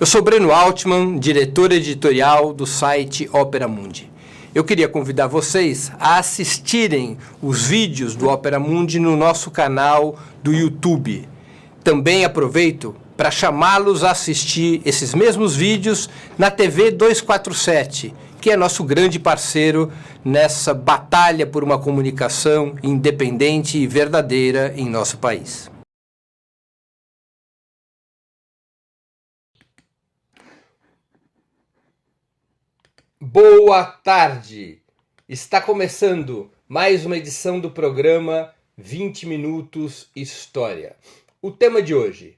Eu sou Breno Altman, diretor editorial do site Opera Mundi. Eu queria convidar vocês a assistirem os vídeos do Opera Mundi no nosso canal do YouTube. Também aproveito para chamá-los a assistir esses mesmos vídeos na TV 247, que é nosso grande parceiro nessa batalha por uma comunicação independente e verdadeira em nosso país. Boa tarde! Está começando mais uma edição do programa 20 Minutos História. O tema de hoje: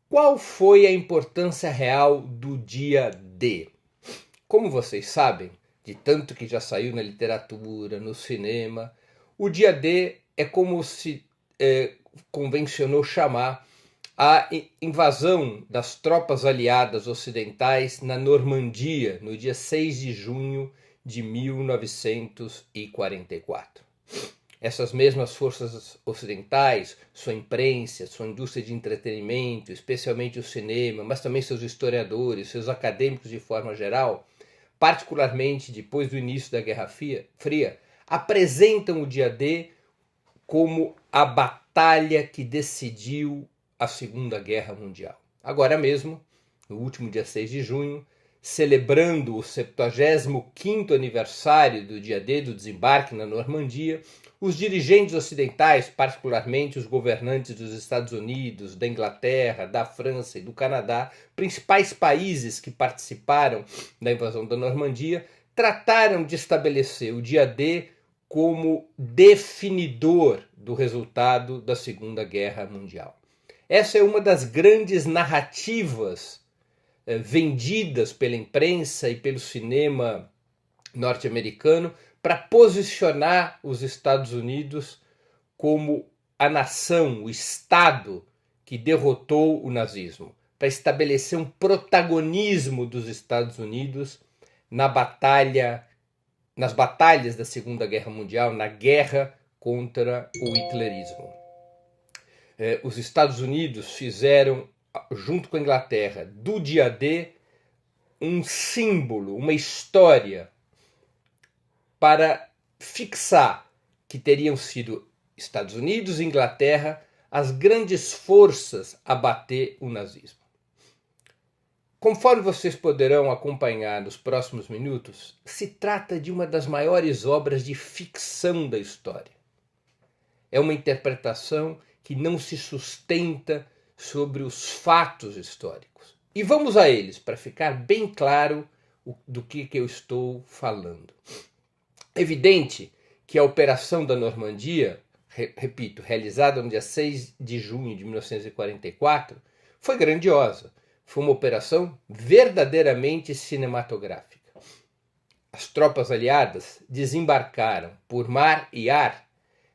qual foi a importância real do dia D? Como vocês sabem, de tanto que já saiu na literatura, no cinema, o dia D é como se convencionou chamar a invasão das tropas aliadas ocidentais na Normandia, no dia 6 de junho de 1944. Essas mesmas forças ocidentais, sua imprensa, sua indústria de entretenimento, especialmente o cinema, mas também seus historiadores, seus acadêmicos de forma geral, particularmente depois do início da Guerra Fria, apresentam o dia D como a batalha que decidiu a Segunda Guerra Mundial. Agora mesmo, no último dia 6 de junho, celebrando o 75º aniversário do dia D, do desembarque na Normandia, os dirigentes ocidentais, particularmente os governantes dos Estados Unidos, da Inglaterra, da França e do Canadá, principais países que participaram da invasão da Normandia, trataram de estabelecer o dia D como definidor do resultado da Segunda Guerra Mundial. Essa é uma das grandes narrativas vendidas pela imprensa e pelo cinema norte-americano para posicionar os Estados Unidos como a nação, o Estado que derrotou o nazismo, para estabelecer um protagonismo dos Estados Unidos nas batalhas da Segunda Guerra Mundial, na guerra contra o hitlerismo. Os Estados Unidos fizeram, junto com a Inglaterra, do dia D um símbolo, uma história para fixar que teriam sido Estados Unidos e Inglaterra as grandes forças a bater o nazismo. Conforme vocês poderão acompanhar nos próximos minutos, se trata de uma das maiores obras de ficção da história. É uma interpretação que não se sustenta sobre os fatos históricos. E vamos a eles, para ficar bem claro do que eu estou falando. É evidente que a Operação da Normandia, repito, realizada no dia 6 de junho de 1944, foi grandiosa. Foi uma operação verdadeiramente cinematográfica. As tropas aliadas desembarcaram por mar e ar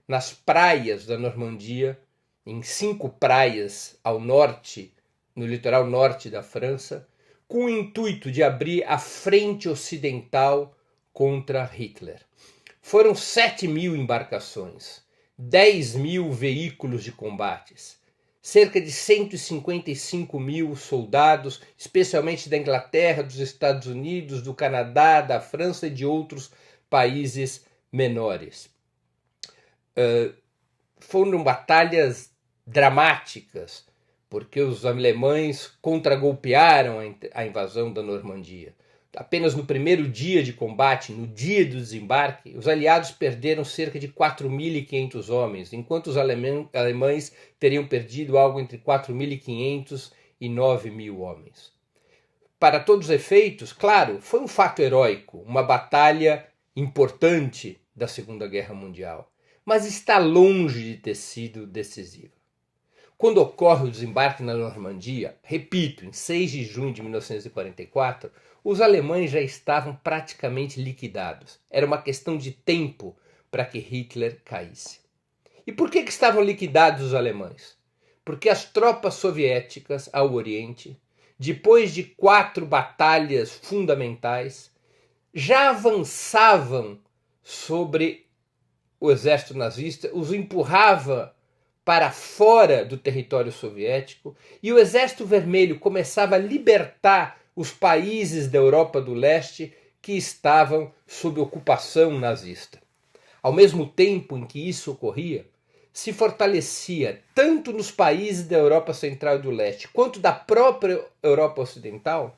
nas praias da Normandia, em 5 praias ao norte, no litoral norte da França, com o intuito de abrir a frente ocidental contra Hitler. Foram 7.000 embarcações, 10.000 veículos de combates, cerca de 155.000 soldados, especialmente da Inglaterra, dos Estados Unidos, do Canadá, da França e de outros países menores. Foram batalhas dramáticas, porque os alemães contragolpearam a invasão da Normandia. Apenas no primeiro dia de combate, no dia do desembarque, os aliados perderam cerca de 4.500 homens, enquanto os alemães teriam perdido algo entre 4.500 e 9.000 homens. Para todos os efeitos, claro, foi um fato heróico, uma batalha importante da Segunda Guerra Mundial, mas está longe de ter sido decisiva. Quando ocorre o desembarque na Normandia, repito, em 6 de junho de 1944, os alemães já estavam praticamente liquidados. Era uma questão de tempo para que Hitler caísse. E por que estavam liquidados os alemães? Porque as tropas soviéticas ao Oriente, depois de 4 batalhas fundamentais, já avançavam sobre o exército nazista, os empurrava para fora do território soviético e o Exército Vermelho começava a libertar os países da Europa do Leste que estavam sob ocupação nazista. Ao mesmo tempo em que isso ocorria, se fortalecia tanto nos países da Europa Central e do Leste quanto da própria Europa Ocidental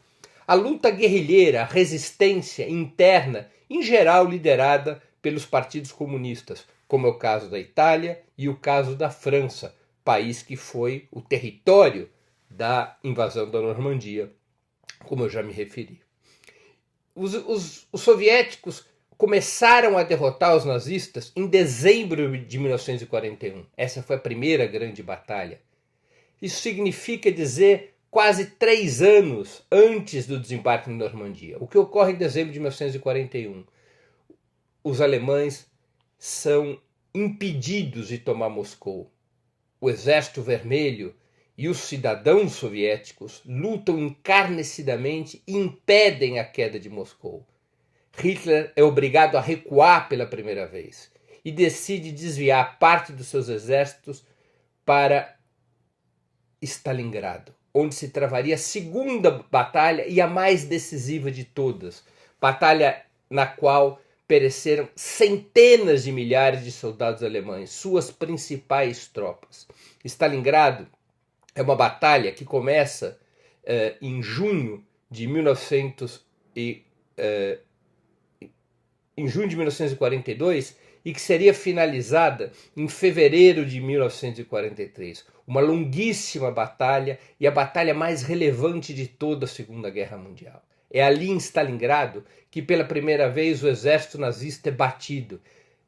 a luta guerrilheira, a resistência interna, em geral liderada pelos partidos comunistas, como é o caso da Itália e o caso da França, país que foi o território da invasão da Normandia, como eu já me referi. Os soviéticos começaram a derrotar os nazistas em dezembro de 1941. Essa foi a primeira grande batalha. Isso significa dizer quase 3 anos antes do desembarque na Normandia. O que ocorre em dezembro de 1941? Os alemães são impedidos de tomar Moscou. O Exército Vermelho e os cidadãos soviéticos lutam encarnecidamente e impedem a queda de Moscou. Hitler é obrigado a recuar pela primeira vez e decide desviar parte dos seus exércitos para Stalingrado, onde se travaria a segunda batalha e a mais decisiva de todas, batalha na qual pereceram centenas de milhares de soldados alemães, suas principais tropas. Stalingrado é uma batalha que começa em junho de 1942 e que seria finalizada em fevereiro de 1943. Uma longuíssima batalha e a batalha mais relevante de toda a Segunda Guerra Mundial. É ali em Stalingrado que pela primeira vez o exército nazista é batido.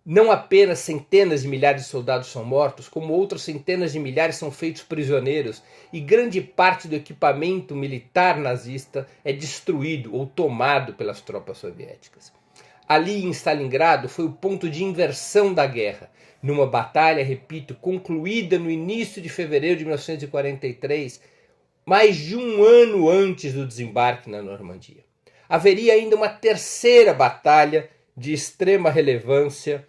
Não apenas centenas de milhares de soldados são mortos, como outras centenas de milhares são feitos prisioneiros e grande parte do equipamento militar nazista é destruído ou tomado pelas tropas soviéticas. Ali em Stalingrado foi o ponto de inversão da guerra, numa batalha, repito, concluída no início de fevereiro de 1943, mais de um ano antes do desembarque na Normandia. Haveria ainda uma terceira batalha de extrema relevância,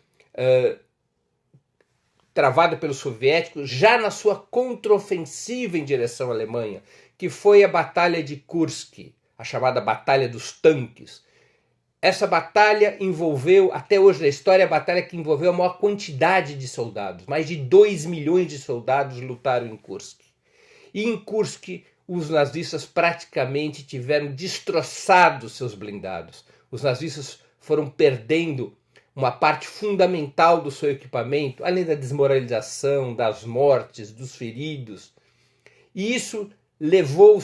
travada pelos soviéticos, já na sua contraofensiva em direção à Alemanha, que foi a Batalha de Kursk, a chamada Batalha dos Tanques. Essa batalha envolveu, até hoje na história, a batalha que envolveu a maior quantidade de soldados. Mais de 2 milhões de soldados lutaram em Kursk. E em Kursk, os nazistas praticamente tiveram destroçados seus blindados. Os nazistas foram perdendo uma parte fundamental do seu equipamento, além da desmoralização, das mortes, dos feridos. E isso levou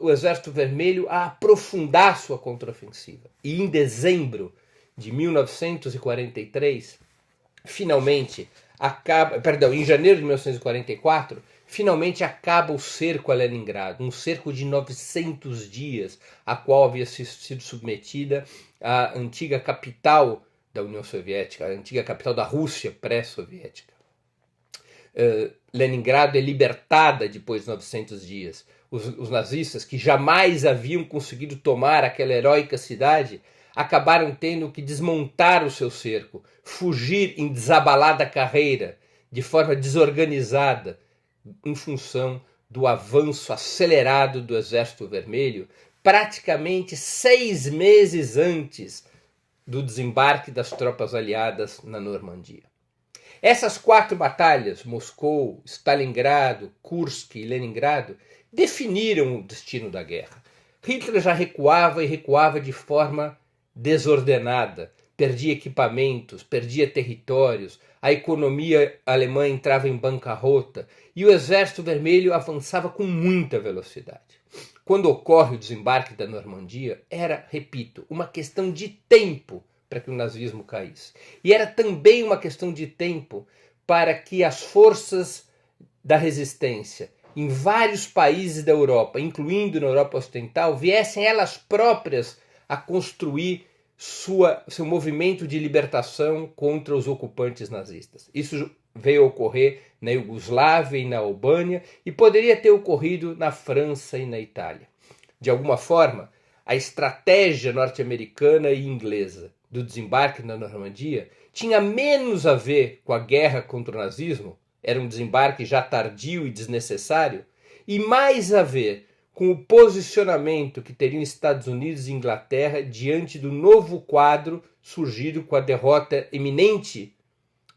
o Exército Vermelho a aprofundar sua contraofensiva. E em dezembro de 1943, em janeiro de 1944, finalmente acaba o cerco a Leningrado, um cerco de 900 dias, a qual havia sido submetida a antiga capital da União Soviética, a antiga capital da Rússia pré-soviética. Leningrado é libertada depois de 900 dias. Os nazistas, que jamais haviam conseguido tomar aquela heróica cidade, acabaram tendo que desmontar o seu cerco, fugir em desabalada carreira, de forma desorganizada, em função do avanço acelerado do Exército Vermelho, praticamente 6 meses antes do desembarque das tropas aliadas na Normandia. Essas 4 batalhas, Moscou, Stalingrado, Kursk e Leningrado, definiram o destino da guerra. Hitler já recuava e recuava de forma desordenada, perdia equipamentos, perdia territórios, a economia alemã entrava em bancarrota e o Exército Vermelho avançava com muita velocidade. Quando ocorre o desembarque da Normandia, era, repito, uma questão de tempo para que o nazismo caísse. E era também uma questão de tempo para que as forças da resistência em vários países da Europa, incluindo na Europa Ocidental, viessem elas próprias a construir seu movimento de libertação contra os ocupantes nazistas. Isso veio a ocorrer na Iugoslávia e na Albânia e poderia ter ocorrido na França e na Itália. De alguma forma, a estratégia norte-americana e inglesa do desembarque na Normandia tinha menos a ver com a guerra contra o nazismo, era um desembarque já tardio e desnecessário, e mais a ver com o posicionamento que teriam Estados Unidos e Inglaterra diante do novo quadro surgido com a derrota iminente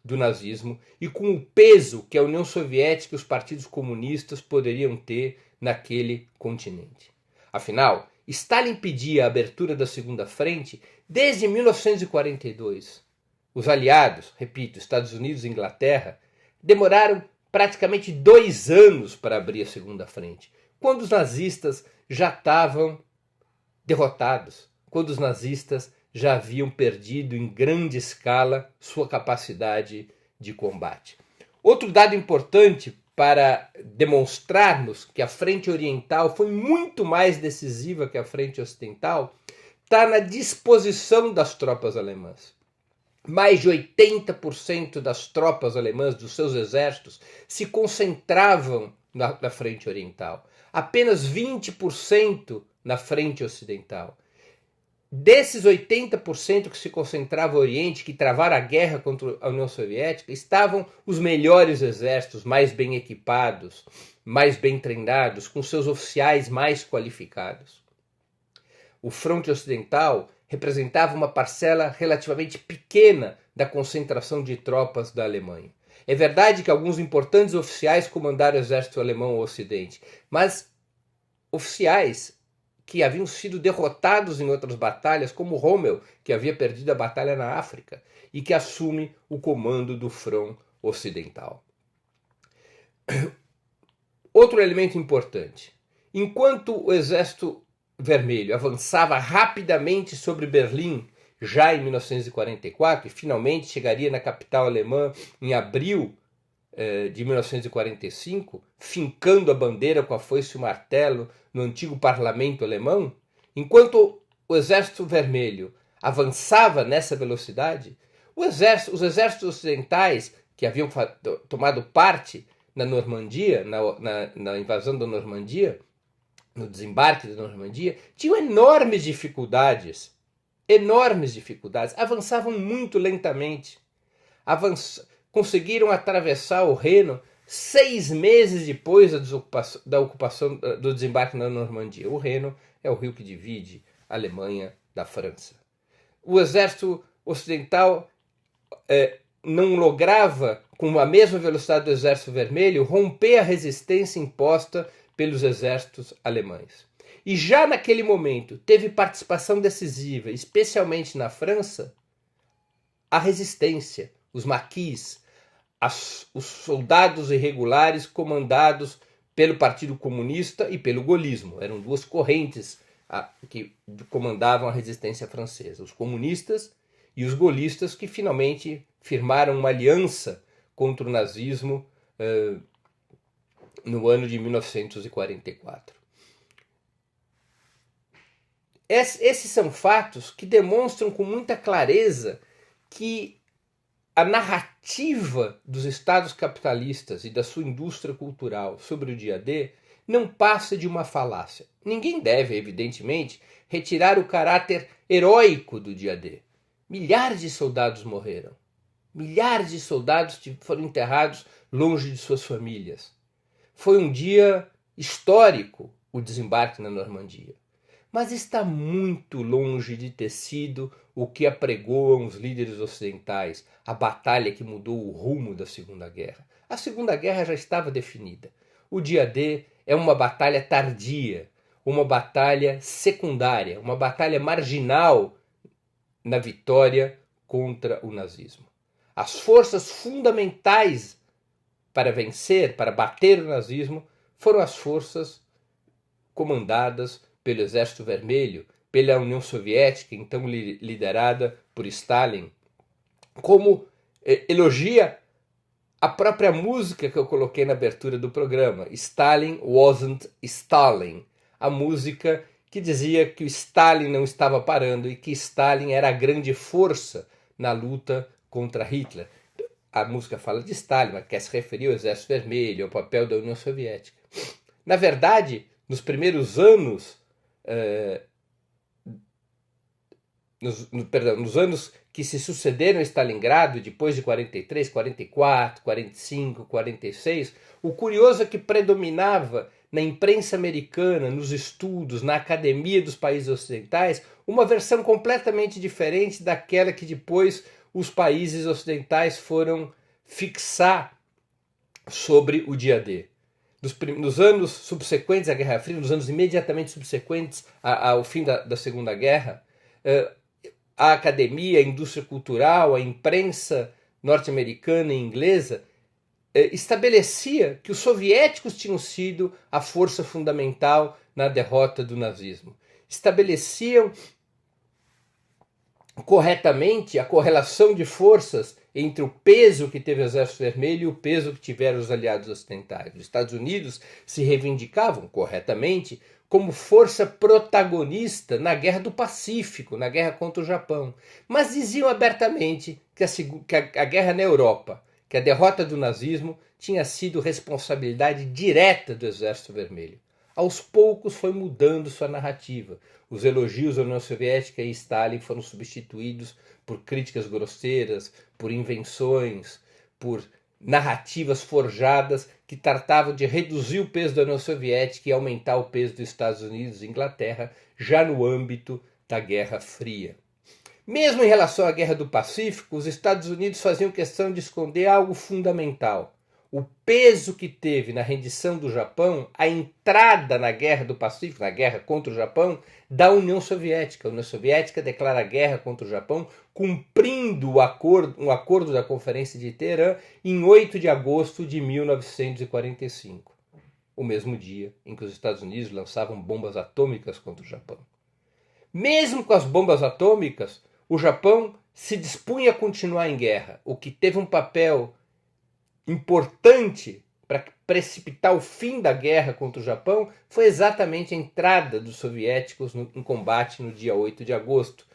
do nazismo e com o peso que a União Soviética e os partidos comunistas poderiam ter naquele continente. Afinal, Stalin pedia a abertura da Segunda Frente desde 1942. Os aliados, repito, Estados Unidos e Inglaterra, demoraram praticamente 2 anos para abrir a Segunda Frente, quando os nazistas já estavam derrotados, quando os nazistas já haviam perdido em grande escala sua capacidade de combate. Outro dado importante para demonstrarmos que a frente oriental foi muito mais decisiva que a frente ocidental está na disposição das tropas alemãs. Mais de 80% das tropas alemãs, dos seus exércitos, se concentravam na frente oriental. Apenas 20% na frente ocidental. Desses 80% que se concentravam no Oriente, que travaram a guerra contra a União Soviética, estavam os melhores exércitos, mais bem equipados, mais bem treinados, com seus oficiais mais qualificados. O fronte ocidental representava uma parcela relativamente pequena da concentração de tropas da Alemanha. É verdade que alguns importantes oficiais comandaram o exército alemão ao Ocidente, mas oficiais que haviam sido derrotados em outras batalhas, como Rommel, que havia perdido a batalha na África, e que assume o comando do front ocidental. Outro elemento importante. Enquanto o Exército Vermelho avançava rapidamente sobre Berlim, já em 1944, e finalmente chegaria na capital alemã em abril de 1945, fincando a bandeira com a foice e o martelo no antigo parlamento alemão, enquanto o Exército Vermelho avançava nessa velocidade, os exércitos ocidentais que haviam tomado parte na Normandia, na invasão da Normandia, no desembarque da Normandia, tinham enormes dificuldades, avançavam muito lentamente, conseguiram atravessar o Reno 6 meses depois da ocupação do desembarque na Normandia. O Reno é o rio que divide a Alemanha da França. O exército ocidental não lograva, com a mesma velocidade do exército vermelho, romper a resistência imposta pelos exércitos alemães. E já naquele momento teve participação decisiva, especialmente na França, a resistência, os maquis, os soldados irregulares comandados pelo Partido Comunista e pelo gaullismo. Eram duas correntes que comandavam a resistência francesa. Os comunistas e os gaullistas, que finalmente firmaram uma aliança contra o nazismo no ano de 1944. Esses são fatos que demonstram com muita clareza que a narrativa dos estados capitalistas e da sua indústria cultural sobre o dia D não passa de uma falácia. Ninguém deve, evidentemente, retirar o caráter heróico do dia D. Milhares de soldados morreram. Milhares de soldados foram enterrados longe de suas famílias. Foi um dia histórico o desembarque na Normandia. Mas está muito longe de ter sido o que apregoam os líderes ocidentais, a batalha que mudou o rumo da Segunda Guerra. A Segunda Guerra já estava definida. O dia D é uma batalha tardia, uma batalha secundária, uma batalha marginal na vitória contra o nazismo. As forças fundamentais para vencer, para bater o nazismo, foram as forças comandadas pelo Exército Vermelho, pela União Soviética, então liderada por Stalin, como elogia a própria música que eu coloquei na abertura do programa, Stalin Wasn't Stalin, a música que dizia que o Stalin não estava parando e que Stalin era a grande força na luta contra Hitler. A música fala de Stalin, mas quer se referir ao Exército Vermelho, ao papel da União Soviética. Na verdade, nos primeiros anos nos anos que se sucederam em Stalingrado, depois de 43, 44, 45, 46, o curioso é que predominava na imprensa americana, nos estudos, na academia dos países ocidentais, uma versão completamente diferente daquela que depois os países ocidentais foram fixar sobre o dia D. Nos anos subsequentes à Guerra Fria, nos anos imediatamente subsequentes ao fim da Segunda Guerra, a academia, a indústria cultural, a imprensa norte-americana e inglesa estabelecia que os soviéticos tinham sido a força fundamental na derrota do nazismo. Estabeleciam corretamente a correlação de forças entre o peso que teve o Exército Vermelho e o peso que tiveram os aliados ocidentais. Os Estados Unidos se reivindicavam corretamente como força protagonista na Guerra do Pacífico, na guerra contra o Japão. Mas diziam abertamente que a guerra na Europa, que a derrota do nazismo tinha sido responsabilidade direta do Exército Vermelho. Aos poucos foi mudando sua narrativa. Os elogios à União Soviética e Stalin foram substituídos por críticas grosseiras, por invenções, por narrativas forjadas que tratavam de reduzir o peso da União Soviética e aumentar o peso dos Estados Unidos e Inglaterra, já no âmbito da Guerra Fria. Mesmo em relação à Guerra do Pacífico, os Estados Unidos faziam questão de esconder algo fundamental. O peso que teve na rendição do Japão, a entrada na Guerra do Pacífico, na guerra contra o Japão, da União Soviética. A União Soviética declara a guerra contra o Japão, cumprindo um acordo da Conferência de Teherã em 8 de agosto de 1945, o mesmo dia em que os Estados Unidos lançavam bombas atômicas contra o Japão. Mesmo com as bombas atômicas, o Japão se dispunha a continuar em guerra, o que teve um papel importante para precipitar o fim da guerra contra o Japão foi exatamente a entrada dos soviéticos em combate no dia 8 de agosto,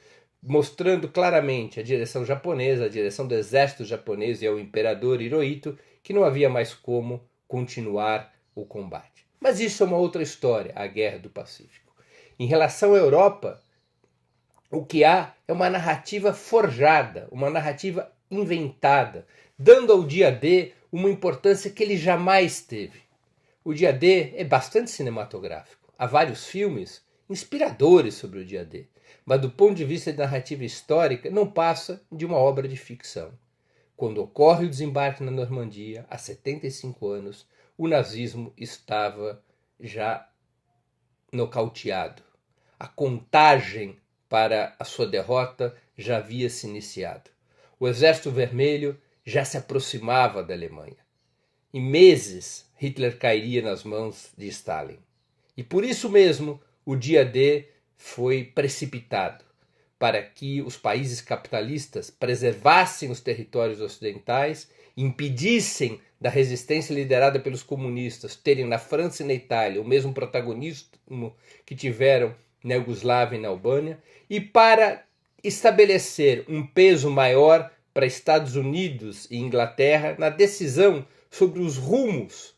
mostrando claramente a direção japonesa, a direção do exército japonês e ao imperador Hirohito que não havia mais como continuar o combate. Mas isso é uma outra história, a Guerra do Pacífico. Em relação à Europa, o que há é uma narrativa forjada, uma narrativa inventada, dando ao dia D uma importância que ele jamais teve. O dia D é bastante cinematográfico. Há vários filmes inspiradores sobre o dia D, mas do ponto de vista de narrativa histórica não passa de uma obra de ficção. Quando ocorre o desembarque na Normandia, há 75 anos, o nazismo estava já nocauteado. A contagem para a sua derrota já havia se iniciado. O Exército Vermelho já se aproximava da Alemanha. Em meses, Hitler cairia nas mãos de Stalin. E por isso mesmo, o dia D foi precipitado, para que os países capitalistas preservassem os territórios ocidentais, impedissem da resistência liderada pelos comunistas terem na França e na Itália o mesmo protagonismo que tiveram na Iugoslávia e na Albânia, e para estabelecer um peso maior para Estados Unidos e Inglaterra na decisão sobre os rumos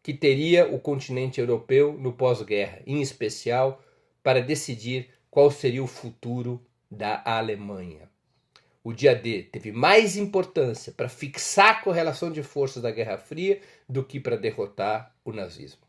que teria o continente europeu no pós-guerra, em especial para decidir qual seria o futuro da Alemanha. O dia D teve mais importância para fixar a correlação de forças da Guerra Fria do que para derrotar o nazismo.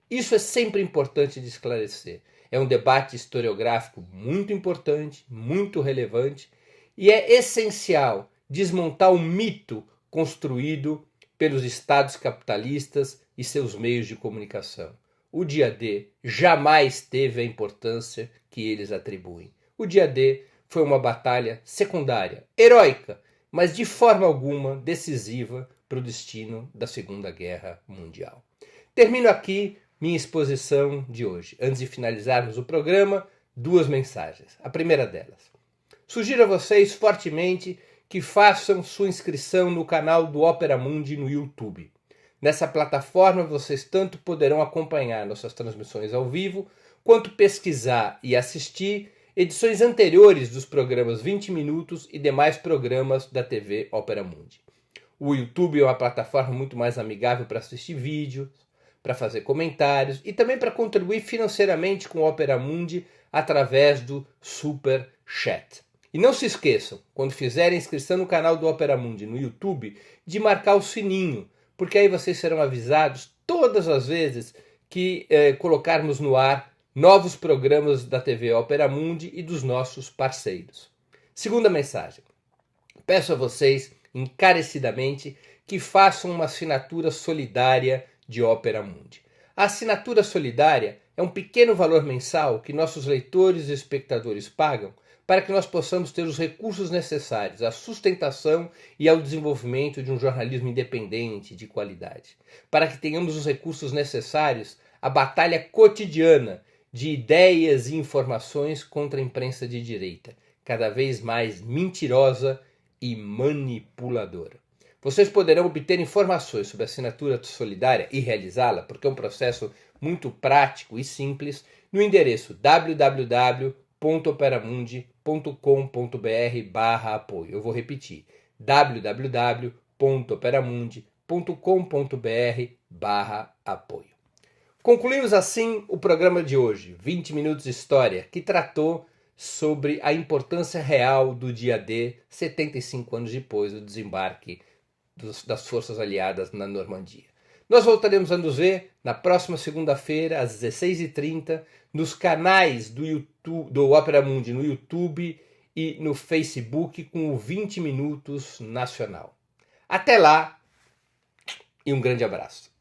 Isso é sempre importante de esclarecer. É um debate historiográfico muito importante, muito relevante, e é essencial desmontar o mito construído pelos estados capitalistas e seus meios de comunicação. O dia D jamais teve a importância que eles atribuem. O dia D foi uma batalha secundária, heróica, mas de forma alguma decisiva para o destino da Segunda Guerra Mundial. Termino aqui minha exposição de hoje. Antes de finalizarmos o programa, 2 mensagens. A primeira delas: sugiro a vocês fortemente que façam sua inscrição no canal do Opera Mundi no YouTube. Nessa plataforma vocês tanto poderão acompanhar nossas transmissões ao vivo, quanto pesquisar e assistir edições anteriores dos programas 20 Minutos e demais programas da TV Opera Mundi. O YouTube é uma plataforma muito mais amigável para assistir vídeos, para fazer comentários e também para contribuir financeiramente com o Opera Mundi através do Super Chat. E não se esqueçam, quando fizerem inscrição no canal do Opera Mundi no YouTube, de marcar o sininho, porque aí vocês serão avisados todas as vezes que colocarmos no ar novos programas da TV Opera Mundi e dos nossos parceiros. Segunda mensagem. Peço a vocês, encarecidamente, que façam uma assinatura solidária de Opera Mundi. A assinatura solidária é um pequeno valor mensal que nossos leitores e espectadores pagam para que nós possamos ter os recursos necessários à sustentação e ao desenvolvimento de um jornalismo independente de qualidade. Para que tenhamos os recursos necessários à batalha cotidiana de ideias e informações contra a imprensa de direita, cada vez mais mentirosa e manipuladora. Vocês poderão obter informações sobre a assinatura solidária e realizá-la, porque é um processo muito prático e simples, no endereço www.operamundi.com.br/apoio. Eu vou repetir, www.operamundi.com.br/apoio. Concluímos assim o programa de hoje, 20 minutos de história, que tratou sobre a importância real do dia D, 75 anos depois do desembarque das forças aliadas na Normandia. Nós voltaremos a nos ver na próxima segunda-feira, às 16h30, nos canais do Opera Mundi no YouTube e no Facebook com o 20 Minutos Nacional. Até lá e um grande abraço.